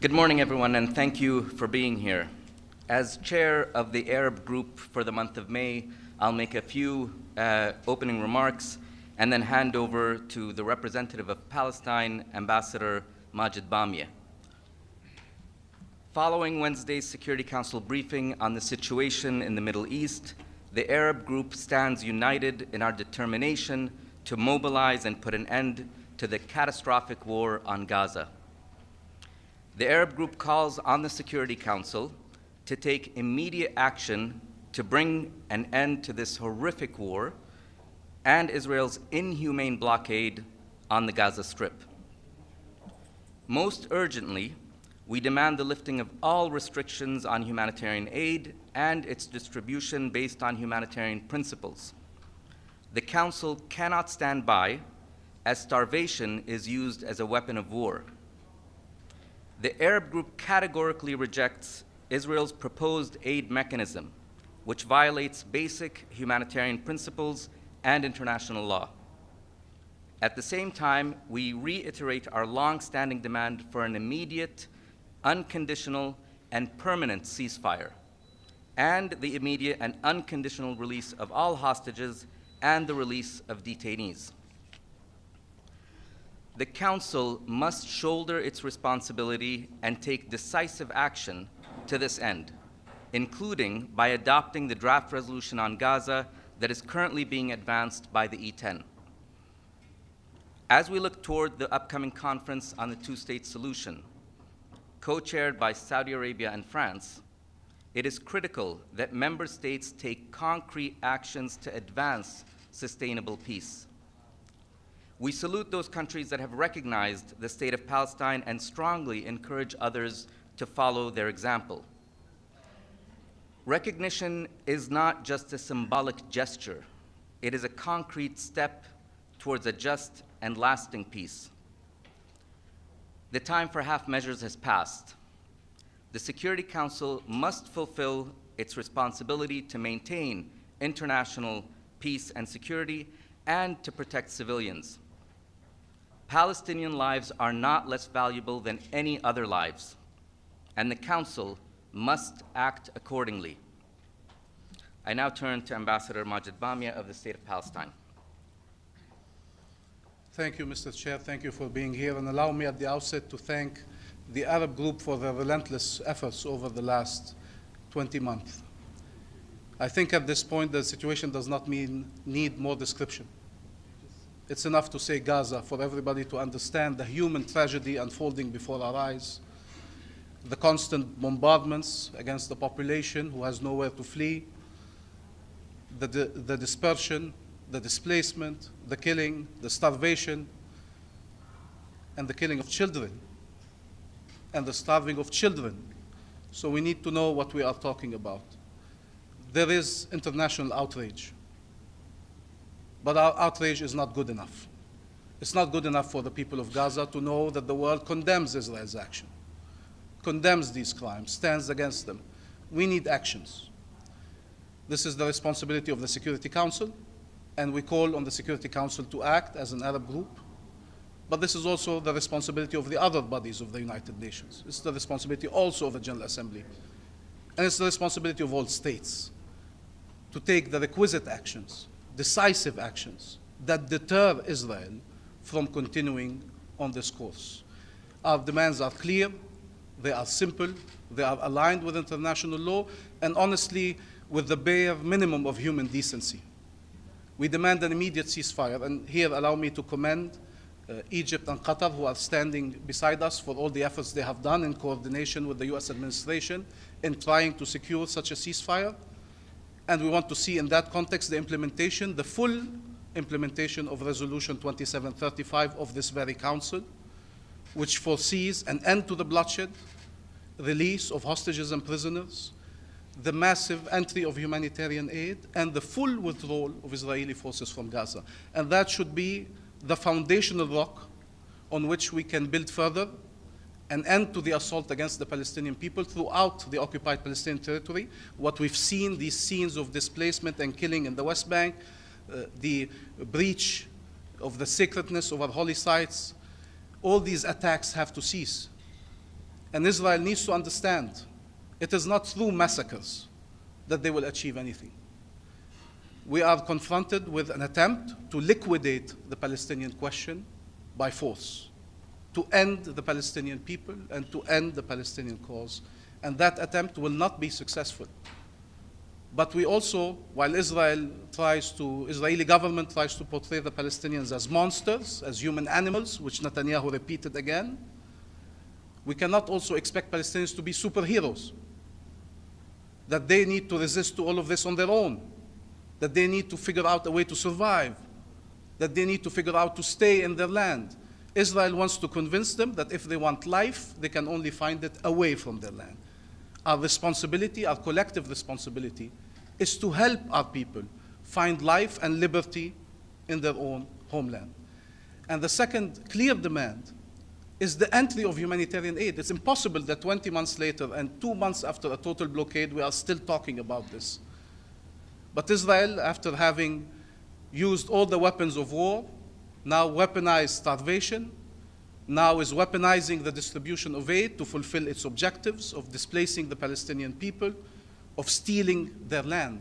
Good morning, everyone, and thank you for being here. As chair of the Arab group for the month of May, I'll make a few opening remarks and then hand over to the representative of Palestine, Ambassador Majed Bamya. Following Wednesday's Security Council briefing on the situation in the Middle East, the Arab group stands united in our determination to mobilize and put an end to the catastrophic war on Gaza. The Arab group calls on the Security Council to take immediate action to bring an end to this horrific war and Israel's inhumane blockade on the Gaza Strip. Most urgently, we demand the lifting of all restrictions on humanitarian aid and its distribution based on humanitarian principles. The Council cannot stand by as starvation is used as a weapon of war. The Arab group categorically rejects Israel's proposed aid mechanism, which violates basic humanitarian principles and international law. At the same time, we reiterate our long-standing demand for an immediate, unconditional, and permanent ceasefire, and the immediate and unconditional release of all hostages and the release of detainees. The Council must shoulder its responsibility and take decisive action to this end, including by adopting the draft resolution on Gaza that is currently being advanced by the E10. As we look toward the upcoming conference on the two-state solution, co-chaired by Saudi Arabia and France, it is critical that member states take concrete actions to advance sustainable peace. We salute those countries that have recognized the state of Palestine and strongly encourage others to follow their example. Recognition is not just a symbolic gesture. It is a concrete step towards a just and lasting peace. The time for half measures has passed. The Security Council must fulfill its responsibility to maintain international peace and security and to protect civilians. Palestinian lives are not less valuable than any other lives, and the Council must act accordingly. I now turn to Ambassador Majed Bamya of the State of Palestine. Thank you, Mr. Chair. Thank you for being here. And allow me at the outset to thank the Arab group for their relentless efforts over the last 20 months. I think at this point the situation does not need more description. It's enough to say Gaza for everybody to understand the human tragedy unfolding before our eyes, the constant bombardments against the population who has nowhere to flee, the dispersion, the displacement, the killing, the starvation, and the killing of children, and the starving of children. So we need to know what we are talking about. There is international outrage. But our outrage is not good enough. It's not good enough for the people of Gaza to know that the world condemns Israel's action, condemns these crimes, stands against them. We need actions. This is the responsibility of the Security Council, and we call on the Security Council to act as an Arab group. But this is also the responsibility of the other bodies of the United Nations. It's the responsibility also of the General Assembly. And it's the responsibility of all states to take the requisite actions, decisive actions that deter Israel from continuing on this course. Our demands are clear, they are simple, they are aligned with international law, and honestly, with the bare minimum of human decency. We demand an immediate ceasefire, and here allow me to commend Egypt and Qatar, who are standing beside us for all the efforts they have done in coordination with the US administration in trying to secure such a ceasefire. And we want to see in that context the implementation, the full implementation of Resolution 2735 of this very Council, which foresees an end to the bloodshed, release of hostages and prisoners, the massive entry of humanitarian aid, and the full withdrawal of Israeli forces from Gaza. And that should be the foundational rock on which we can build further an end to the assault against the Palestinian people throughout the occupied Palestinian territory. What we've seen, these scenes of displacement and killing in the West Bank, the breach of the sacredness of our holy sites, all these attacks have to cease. And Israel needs to understand it is not through massacres that they will achieve anything. We are confronted with an attempt to liquidate the Palestinian question by force, to end the Palestinian people and to end the Palestinian cause. And that attempt will not be successful. But we also, while Israeli government tries to portray the Palestinians as monsters, as human animals, which Netanyahu repeated again, we cannot also expect Palestinians to be superheroes, that they need to resist to all of this on their own, that they need to figure out a way to survive, that they need to figure out to stay in their land. Israel wants to convince them that if they want life, they can only find it away from their land. Our responsibility, our collective responsibility, is to help our people find life and liberty in their own homeland. And the second clear demand is the entry of humanitarian aid. It's impossible that 20 months later and 2 months after a total blockade, we are still talking about this. But Israel, after having used all the weapons of war, now weaponized starvation, now is weaponizing the distribution of aid to fulfill its objectives of displacing the Palestinian people, of stealing their land.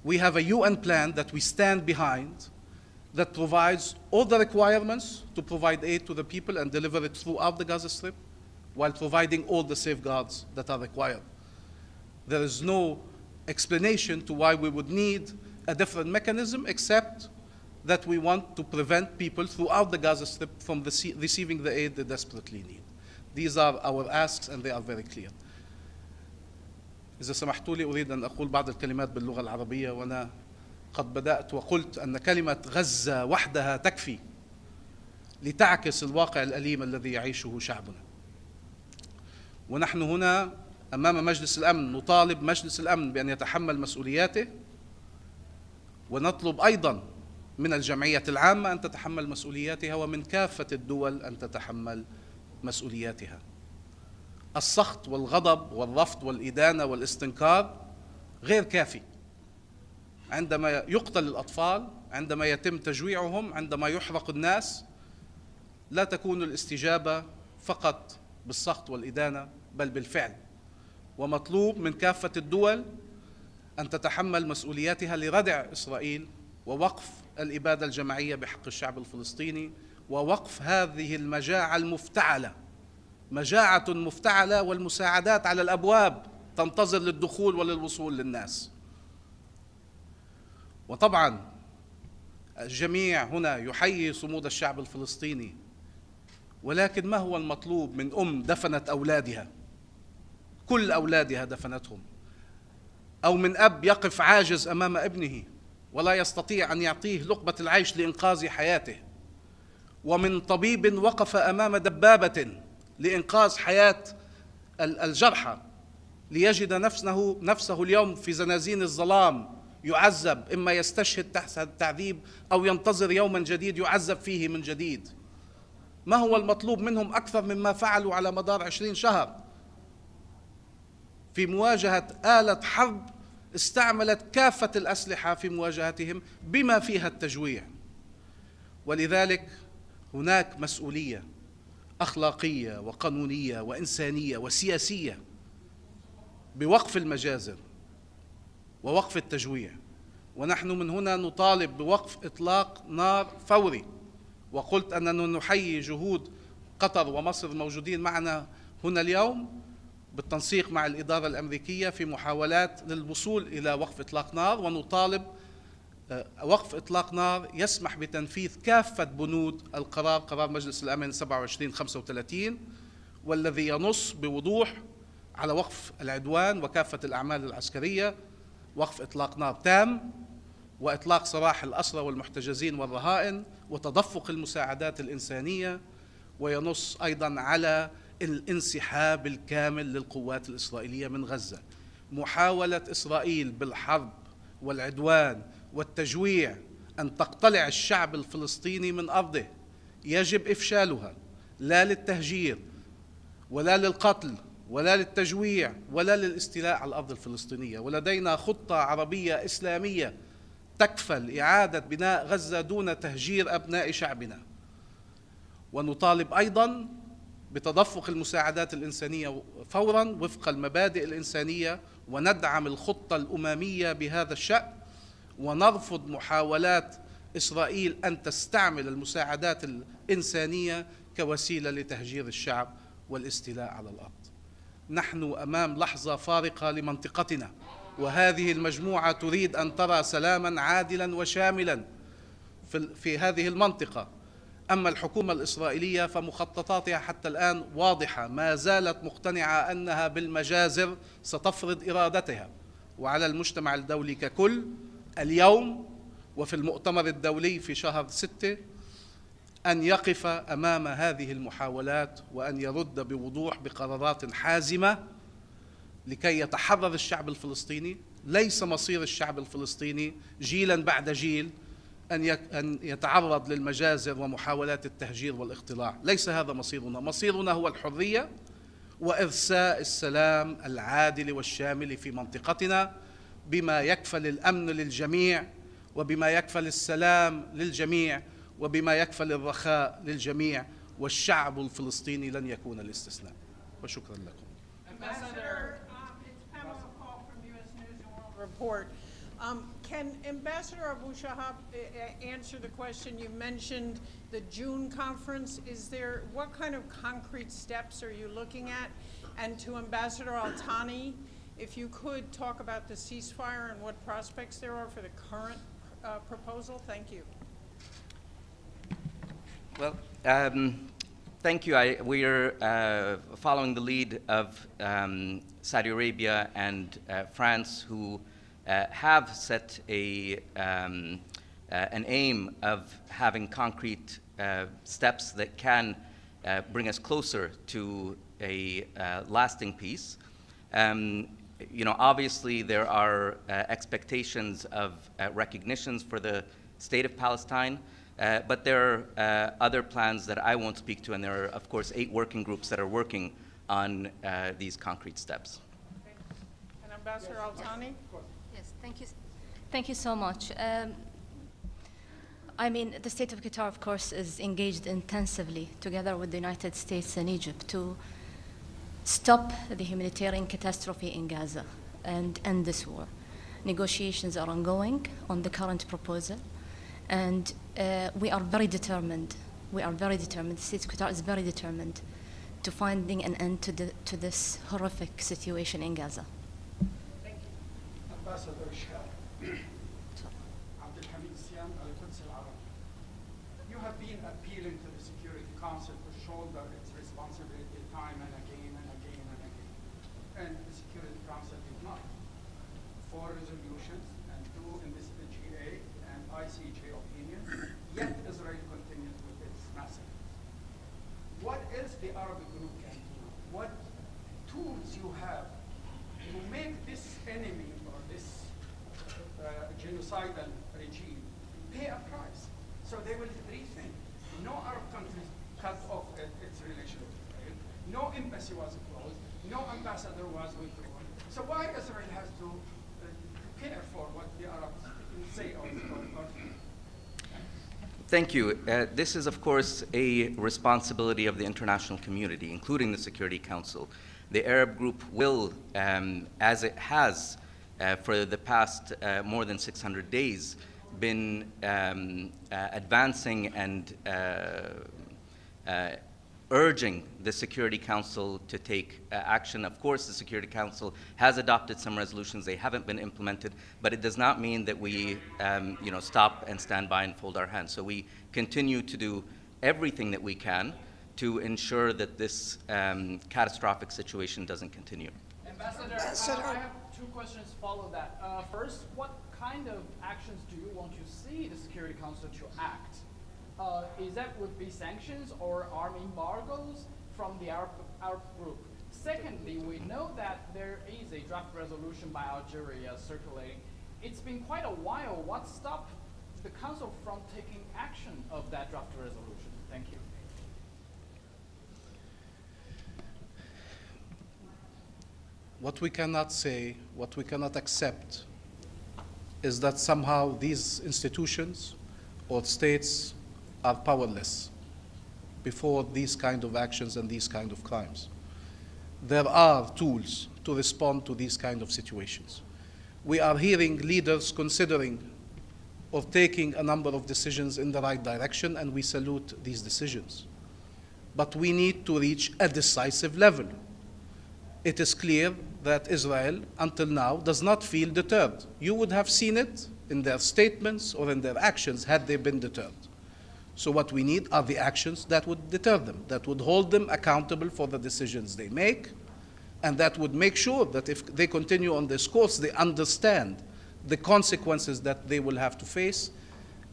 We have a UN plan that we stand behind that provides all the requirements to provide aid to the people and deliver it throughout the Gaza Strip while providing all the safeguards that are required. There is no explanation to why we would need a different mechanism except that we want to prevent people throughout the Gaza Strip from receiving the aid they desperately need. These are our asks and they are very clear. إذا سمحتوا لي أريد أن أقول بعض الكلمات باللغة العربية، وأنا قد بدأت وقلت أن كلمة غزة وحدها تكفي لتعكس الواقع الأليم الذي يعيشه شعبنا. ونحن هنا أمام مجلس الأمن نطالب مجلس الأمن بأن يتحمل مسؤولياته، ونطلب أيضا من الجمعية العامة أن تتحمل مسؤولياتها ومن كافة الدول أن تتحمل مسؤولياتها. السخط والغضب والرفض والإدانة والاستنكار غير كافي. عندما يقتل الأطفال، عندما يتم تجويعهم، عندما يحرق الناس، لا تكون الاستجابة فقط بالسخط والإدانة بل بالفعل. ومطلوب من كافة الدول أن تتحمل مسؤولياتها لردع إسرائيل ووقف الإبادة الجماعية بحق الشعب الفلسطيني ووقف هذه المجاعة المفتعلة، مجاعة مفتعلة والمساعدات على الأبواب تنتظر للدخول وللوصول للناس. وطبعا الجميع هنا يحيي صمود الشعب الفلسطيني، ولكن ما هو المطلوب من دفنت أولادها، كل أولادها دفنتهم، أو من أب يقف عاجز أمام ابنه ولا يستطيع أن يعطيه لقمة العيش لإنقاذ حياته، ومن طبيب وقف أمام دبابة لإنقاذ حياة الجرحى ليجد نفسه اليوم في زنازين الظلام يعذب، إما يستشهد تحت التعذيب أو ينتظر يوما جديد يعذب فيه من جديد. ما هو المطلوب منهم أكثر مما فعلوا على مدار 20 شهر في مواجهة آلة حرب استعملت كافة الأسلحة في مواجهتهم بما فيها التجويع. ولذلك هناك مسؤولية أخلاقية وقانونية وإنسانية وسياسية بوقف المجازر ووقف التجويع. ونحن من هنا نطالب بوقف إطلاق نار فوري. وقلت أننا نحيي جهود قطر ومصر الموجودين معنا هنا اليوم بالتنسيق مع الإدارة الأمريكية في محاولات للوصول إلى وقف إطلاق نار، ونطالب وقف إطلاق نار يسمح بتنفيذ كافة بنود قرار مجلس الأمن 2735 والذي ينص بوضوح على وقف العدوان وكافة الأعمال العسكرية، وقف إطلاق نار تام، وإطلاق سراح الأسرى والمحتجزين والرهائن، وتدفق المساعدات الإنسانية، وينص أيضا على الانسحاب الكامل للقوات الإسرائيلية من غزة. محاولة إسرائيل بالحرب والعدوان والتجويع أن تقتلع الشعب الفلسطيني من أرضه يجب إفشالها، لا للتهجير ولا للقتل ولا للتجويع ولا للاستيلاء على الأرض الفلسطينية. ولدينا خطة عربية إسلامية تكفل إعادة بناء غزة دون تهجير أبناء شعبنا. ونطالب أيضا بتدفق المساعدات الإنسانية فوراً وفق المبادئ الإنسانية، وندعم الخطة الأممية بهذا الشأن، ونرفض محاولات إسرائيل أن تستعمل المساعدات الإنسانية كوسيلة لتهجير الشعب والاستيلاء على الأرض. نحن أمام لحظة فارقة لمنطقتنا، وهذه المجموعة تريد أن ترى سلاماً عادلاً وشاملاً في هذه المنطقة. أما الحكومة الإسرائيلية فمخططاتها حتى الآن واضحة، ما زالت مقتنعة أنها بالمجازر ستفرض إرادتها، وعلى المجتمع الدولي ككل اليوم وفي المؤتمر الدولي في شهر 6 أن يقف أمام هذه المحاولات وأن يرد بوضوح بقرارات حازمة لكي يتحرر الشعب الفلسطيني. ليس مصير الشعب الفلسطيني جيلا بعد جيل أن يتعرض للمجازر ومحاولات التهجير والاقتلاع. ليس هذا مصيرنا. مصيرنا هو الحرية وإرساء السلام العادل والشامل في منطقتنا، بما يكفل الأمن للجميع، وبما يكفل السلام للجميع، وبما يكفل الرخاء للجميع، والشعب الفلسطيني لن يكون الاستثناء. وشكرا لكم. Ambassador, it's Pamela Paul from U.S. News and World Report. Can Ambassador Abushahab answer the question? You mentioned the June conference. What kind of concrete steps are you looking at? And to Ambassador Al-Thani, if you could talk about the ceasefire and what prospects there are for the current proposal. Thank you. Well, thank you. We are following the lead of Saudi Arabia and France, who have set an aim of having concrete steps that can bring us closer to a lasting peace. Obviously there are expectations of recognitions for the state of Palestine, but there are other plans that I won't speak to, and there are, of course, 8 working groups that are working on these concrete steps. Okay. And Ambassador Al-Thani? Yes, thank you. Thank you so much. The state of Qatar, of course, is engaged intensively together with the United States and Egypt to stop the humanitarian catastrophe in Gaza and end this war. Negotiations are ongoing on the current proposal, and we are very determined. The state of Qatar is very determined to finding an end to this horrific situation in Gaza. Ambassador Shah, you have been appealing to the Security Council to shoulder its responsibility time and again and again and again. And the Security Council did not. 4 resolutions and 2 in this GA and ICJ opinions, yet Israel continues with its massacres. What else the Arab group can do? What tools you have to make this enemy or this genocidal regime pay a price? So they will rethink. No Arab countries cut off its relation with Israel. No embassy was closed. No ambassador was withdrawn. So why Israel has to care for what the Arabs say or Thank you. This is, of course, a responsibility of the international community, including the Security Council. The Arab group will, as it has for the past more than 600 days, been advancing and urging the Security Council to take action. Of course, the Security Council has adopted some resolutions. They haven't been implemented, but it does not mean that we stop and stand by and fold our hands. So we continue to do everything that we can to ensure that this catastrophic situation doesn't continue. Ambassador, I have 2 questions to follow that. First, what kind of actions do you want to see the Security Council to act? Is that would be sanctions or armed embargoes from the Arab group? Secondly, we know that there is a draft resolution by Algeria circulating. It's been quite a while. What stopped the Council from taking action of that draft resolution? Thank you. What we cannot say, what we cannot accept, is that somehow these institutions or states are powerless. before these kind of actions and these kind of crimes. There are tools to respond to these kind of situations. We are hearing leaders considering or taking a number of decisions in the right direction, and we salute these decisions. But we need to reach a decisive level. It is clear that Israel, until now, does not feel deterred. You would have seen it in their statements or in their actions had they been deterred. So what we need are the actions that would deter them, that would hold them accountable for the decisions they make, and that would make sure that if they continue on this course, they understand the consequences that they will have to face,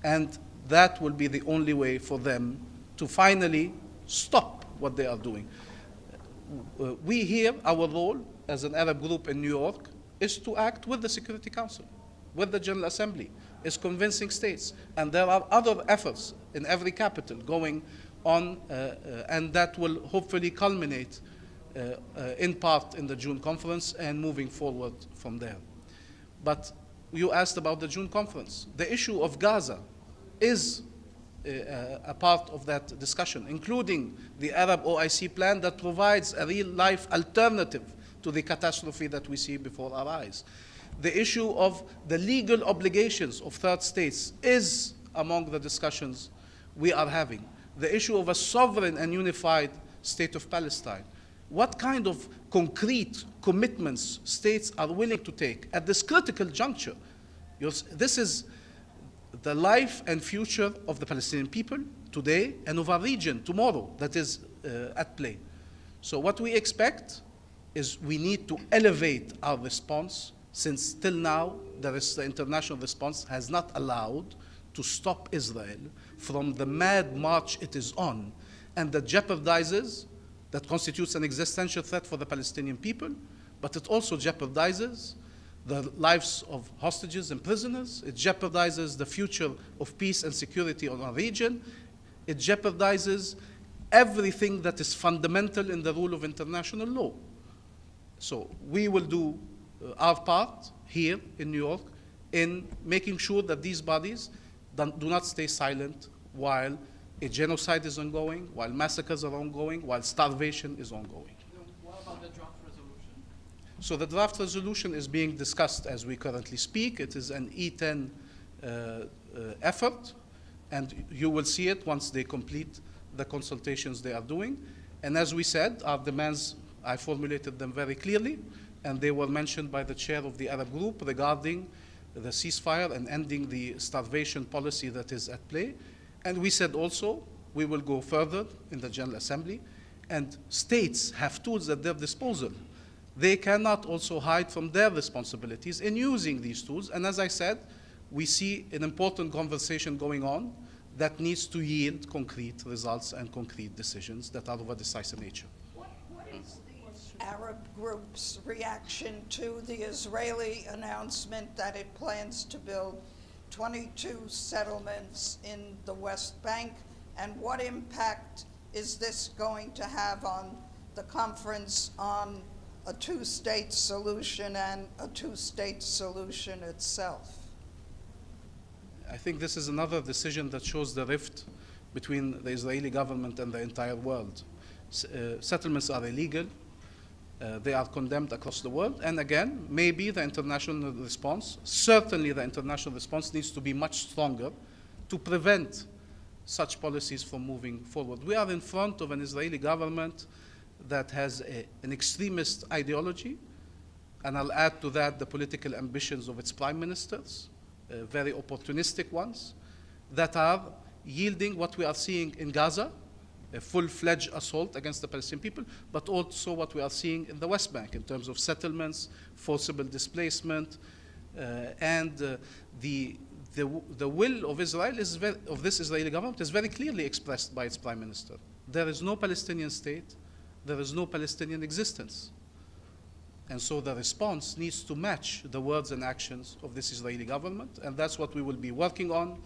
and that will be the only way for them to finally stop what they are doing. We here, our role as an Arab group in New York is to act with the Security Council, with the General Assembly, is convincing states. And there are other efforts in every capital going on, and that will hopefully culminate in part in the June conference and moving forward from there. But you asked about the June conference. The issue of Gaza is a part of that discussion, including the Arab OIC plan that provides a real-life alternative to the catastrophe that we see before our eyes. The issue of the legal obligations of third states is among the discussions we are having. The issue of a sovereign and unified state of Palestine. What kind of concrete commitments states are willing to take at this critical juncture? This is the life and future of the Palestinian people today and of our region tomorrow that is at play. So what we expect is we need to elevate our response, since till now the international response has not allowed to stop Israel from the mad march it is on, and that jeopardizes, that constitutes an existential threat for the Palestinian people, but it also jeopardizes the lives of hostages and prisoners. It jeopardizes the future of peace and security on our region. It jeopardizes everything that is fundamental in the rule of international law. So we will do our part here in New York in making sure that these bodies do not stay silent while a genocide is ongoing, while massacres are ongoing, while starvation is ongoing. What about the draft resolution? So the draft resolution is being discussed as we currently speak. It is an E10 effort, and you will see it once they complete the consultations they are doing. And as we said, our demands, I formulated them very clearly, and they were mentioned by the chair of the Arab group regarding the ceasefire and ending the starvation policy that is at play. And we said also we will go further in the General Assembly, and states have tools at their disposal. They cannot also hide from their responsibilities in using these tools. And as I said, we see an important conversation going on that needs to yield concrete results and concrete decisions that are of a decisive nature. What is the Arab group's reaction to the Israeli announcement that it plans to build 22 settlements in the West Bank, and what impact is this going to have on the conference on a two-state solution and a two-state solution itself? I think this is another decision that shows the rift between the Israeli government and the entire world. Settlements are illegal. They are condemned across the world. And again, maybe the international response, certainly the international response needs to be much stronger to prevent such policies from moving forward. We are in front of an Israeli government that has an extremist ideology, and I'll add to that the political ambitions of its prime ministers, very opportunistic ones, that are yielding what we are seeing in Gaza, a full-fledged assault against the Palestinian people, but also what we are seeing in the West Bank in terms of settlements, forcible displacement, and the will of Israel of this Israeli government is very clearly expressed by its prime minister. There is no Palestinian state. There is no Palestinian existence. And so the response needs to match the words and actions of this Israeli government, and that's what we will be working on,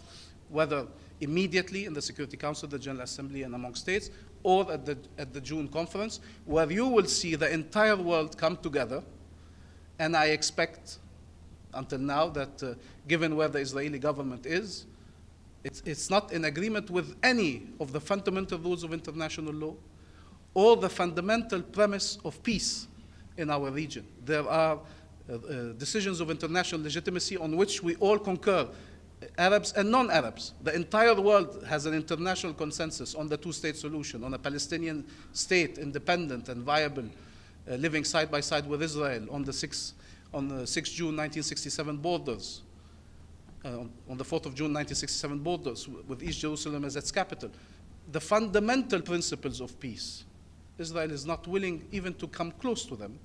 whether immediately in the Security Council, the General Assembly, and among states, or at the June conference, where you will see the entire world come together. And I expect, until now, that given where the Israeli government is, It's not in agreement with any of the fundamental rules of international law or the fundamental premise of peace in our region. There are decisions of international legitimacy on which we all concur, Arabs and non-Arabs. The entire world has an international consensus on the two-state solution, on a Palestinian state, independent and viable, living side by side with Israel on the 6 June 1967 borders, on the 4th of June 1967 borders, with East Jerusalem as its capital. The fundamental principles of peace, Israel is not willing even to come close to them.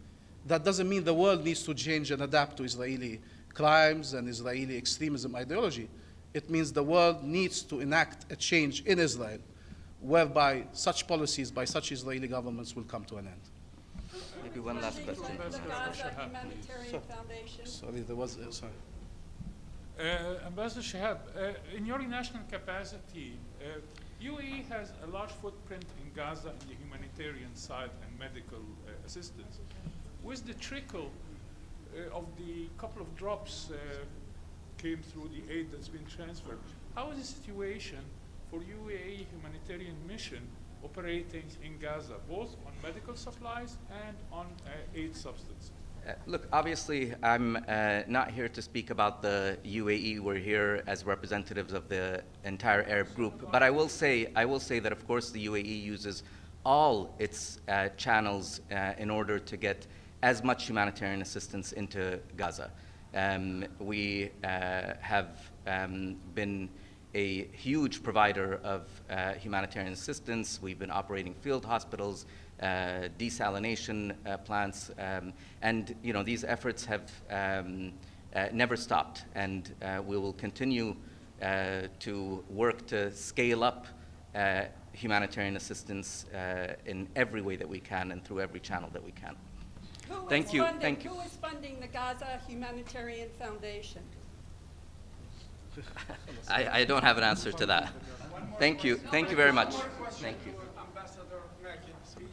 That doesn't mean the world needs to change and adapt to Israeli crimes and Israeli extremism ideology. It means the world needs to enact a change in Israel whereby such policies by such Israeli governments will come to an end. Maybe one last question. The Gaza Humanitarian Foundation. Sorry, there was, sorry. Ambassador Shahab, in your national capacity, UAE has a large footprint in Gaza in the humanitarian side and medical assistance. With the trickle of the couple of drops came through the aid that's been transferred, how is the situation for UAE humanitarian mission operating in Gaza, both on medical supplies and on aid substances? Look, obviously, I'm not here to speak about the UAE. We're here as representatives of the entire Arab group. But I will say that, of course, the UAE uses all its channels in order to get as much humanitarian assistance into Gaza. We have been a huge provider of humanitarian assistance. We've been operating field hospitals, desalination plants, and these efforts have never stopped, and we will continue to work to scale up humanitarian assistance in every way that we can and through every channel that we can. Thank you. Thank you. Who is funding the Gaza Humanitarian Foundation? I don't have an answer to that. Thank you. Thank you very much. Thank you. Ambassador Majed, please.